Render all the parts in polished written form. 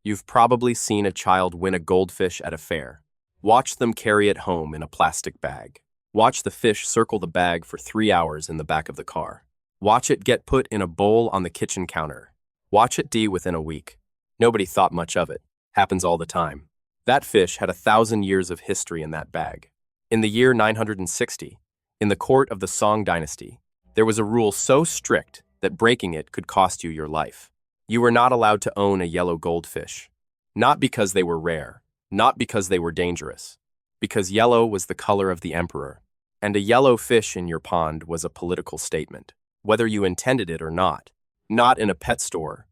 You've probably seen a child win a goldfish at a fair. Watch them carry it home in a plastic bag. Watch the fish circle the bag for 3 hours in the back of the car. Watch it get put in a bowl on the kitchen counter. Watch it die within a week. Nobody thought much of it. Happens all the time. That fish had 1,000 years of history in that bag. In the year 960, in the court of the Song dynasty, there was a rule so strict that breaking it could cost you your life. You were not allowed to own a yellow goldfish. Not because they were rare, not because they were dangerous, because yellow was the color of the emperor, and a yellow fish in your pond was a political statement, whether you intended it or not. Not in a pet store,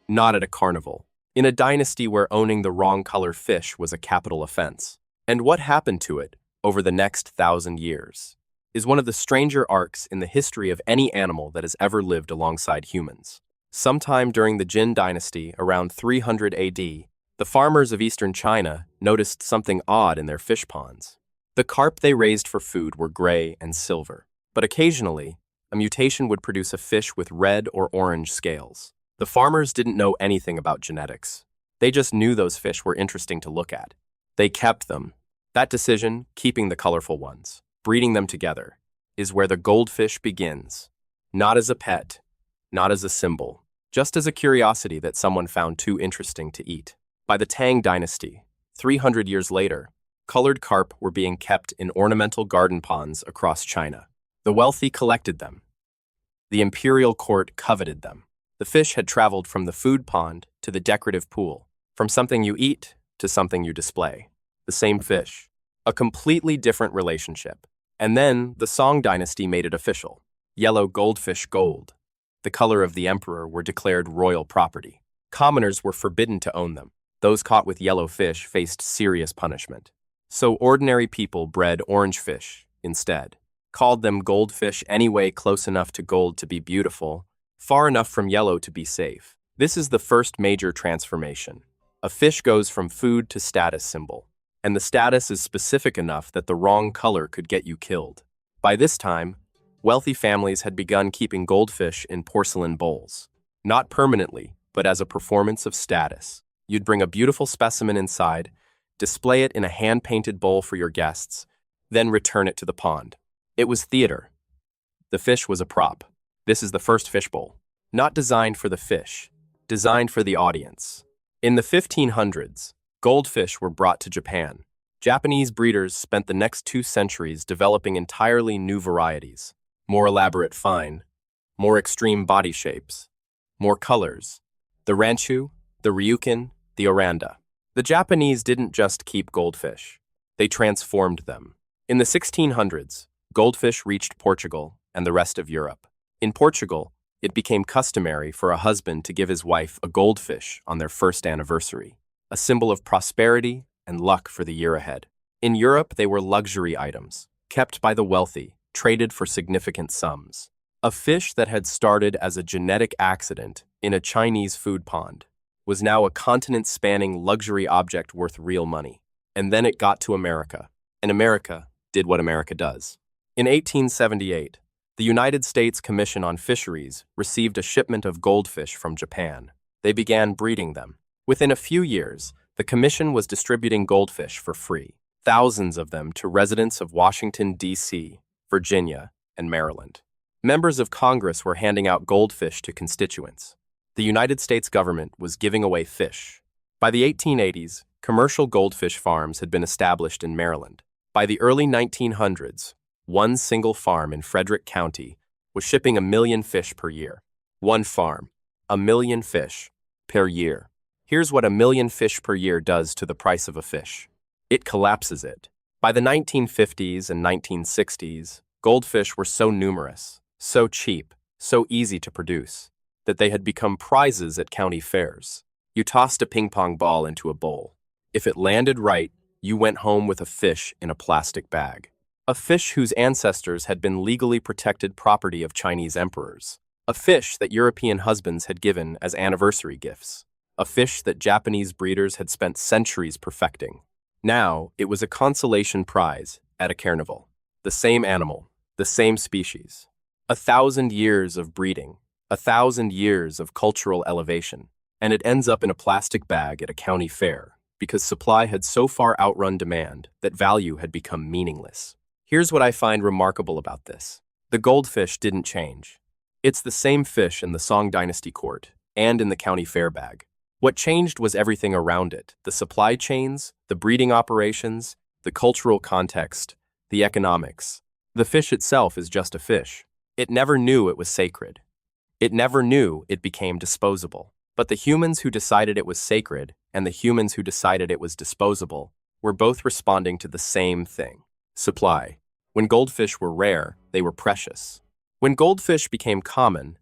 not at a carnival, in a dynasty where owning the wrong color fish was a capital offense. And what happened to it over the next 1,000 years is one of the stranger arcs in the history of any animal that has ever lived alongside humans. Sometime during the Jin dynasty, around 300 AD, the farmers of eastern China noticed something odd in their fish ponds. The carp they raised for food were gray and silver, but occasionally, a mutation would produce a fish with red or orange scales. The farmers didn't know anything about genetics. They just knew those fish were interesting to look at. They kept them. That decision, keeping the colorful ones, breeding them together, is where the goldfish begins. Not as a pet, not as a symbol, just as a curiosity that someone found too interesting to eat. By the Tang dynasty, 300 years later, colored carp were being kept in ornamental garden ponds across China. The wealthy collected them. The imperial court coveted them. The fish had traveled from the food pond to the decorative pool, from something you eat to something you display. The same fish. A completely different relationship. And then the Song dynasty made it official. Yellow goldfish gold, the color of the emperor, were declared royal property. Commoners were forbidden to own them. Those caught with yellow fish faced serious punishment. So ordinary people bred orange fish instead. Called them goldfish anyway, close enough to gold to be beautiful, far enough from yellow to be safe. This is the first major transformation. A fish goes from food to status symbol, and the status is specific enough that the wrong color could get you killed. By this time, wealthy families had begun keeping goldfish in porcelain bowls. Not permanently, but as a performance of status. You'd bring a beautiful specimen inside, display it in a hand-painted bowl for your guests, then return it to the pond. It was theater. The fish was a prop. This is the first fishbowl. Not designed for the fish, designed for the audience. In the 1500s, goldfish were brought to Japan. Japanese breeders spent the next 2 centuries developing entirely new varieties. More elaborate fine, more extreme body shapes, more colors. The Ranchu, the Ryukin, the Oranda. The Japanese didn't just keep goldfish. They transformed them. In the 1600s, goldfish reached Portugal and the rest of Europe. In Portugal, it became customary for a husband to give his wife a goldfish on their first anniversary, a symbol of prosperity and luck for the year ahead. In Europe, they were luxury items, kept by the wealthy, traded for significant sums. A fish that had started as a genetic accident in a Chinese food pond was now a continent-spanning luxury object worth real money. And then it got to America, and America did what America does. In 1878, the United States Commission on Fisheries received a shipment of goldfish from Japan. They began breeding them. Within a few years, the commission was distributing goldfish for free, thousands of them to residents of Washington, D.C., Virginia, and Maryland. Members of Congress were handing out goldfish to constituents. The United States government was giving away fish. By the 1880s, commercial goldfish farms had been established in Maryland. By the early 1900s, one single farm in Frederick County was shipping 1 million fish per year. One farm, 1 million fish per year. Here's what 1 million fish per year does to the price of a fish. It collapses it. By the 1950s and 1960s, goldfish were so numerous, so cheap, so easy to produce, that they had become prizes at county fairs. You tossed a ping-pong ball into a bowl. If it landed right, you went home with a fish in a plastic bag. A fish whose ancestors had been legally protected property of Chinese emperors. A fish that European husbands had given as anniversary gifts. A fish that Japanese breeders had spent centuries perfecting. Now, it was a consolation prize at a carnival. The same animal, the same species. 1,000 years of breeding, 1,000 years of cultural elevation. and it ends up in a plastic bag at a county fair because supply had so far outrun demand that value had become meaningless. Here's what I find remarkable about this. The goldfish didn't change. It's the same fish in the Song Dynasty court and in the county fair bag. What changed was everything around it: the supply chains, the breeding operations, the cultural context, the economics. The fish itself is just a fish. It never knew it was sacred. It never knew it became disposable. But the humans who decided it was sacred and the humans who decided it was disposable were both responding to the same thing: supply. When goldfish were rare, they were precious. When goldfish became common,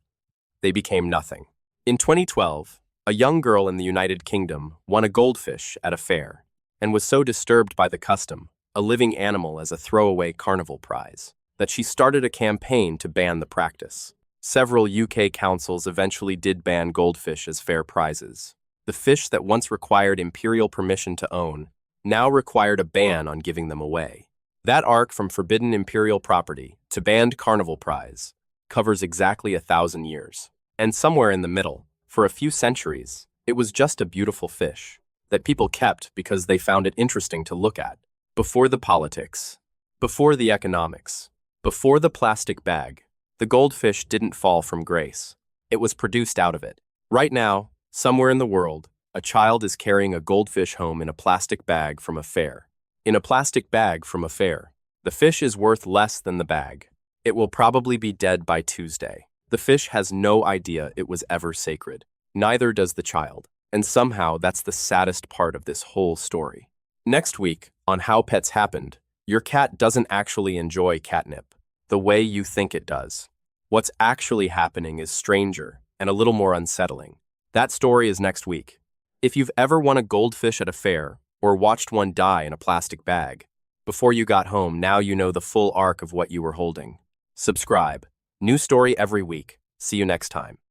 they became nothing. In 2012, a young girl in the United Kingdom won a goldfish at a fair and was so disturbed by the custom, a living animal as a throwaway carnival prize, that she started a campaign to ban the practice. Several UK councils eventually did ban goldfish as fair prizes. The fish that once required imperial permission to own now required a ban on giving them away. That arc from forbidden imperial property to banned carnival prize covers exactly 1,000 years. And somewhere in the middle, for a few centuries, it was just a beautiful fish that people kept because they found it interesting to look at. Before the politics, before the economics, before the plastic bag, the goldfish didn't fall from grace. It was produced out of it. Right now, somewhere in the world, a child is carrying a goldfish home in a plastic bag from a fair. In a plastic bag from a fair. The fish is worth less than the bag. It will probably be dead by Tuesday. The fish has no idea it was ever sacred. Neither does the child. And somehow that's the saddest part of this whole story. Next week, on How Pets Happened, your cat doesn't actually enjoy catnip the way you think it does. What's actually happening is stranger and a little more unsettling. That story is next week. If you've ever won a goldfish at a fair or watched one die in a plastic bag, before you got home, now you know the full arc of what you were holding. Subscribe. New story every week. See you next time.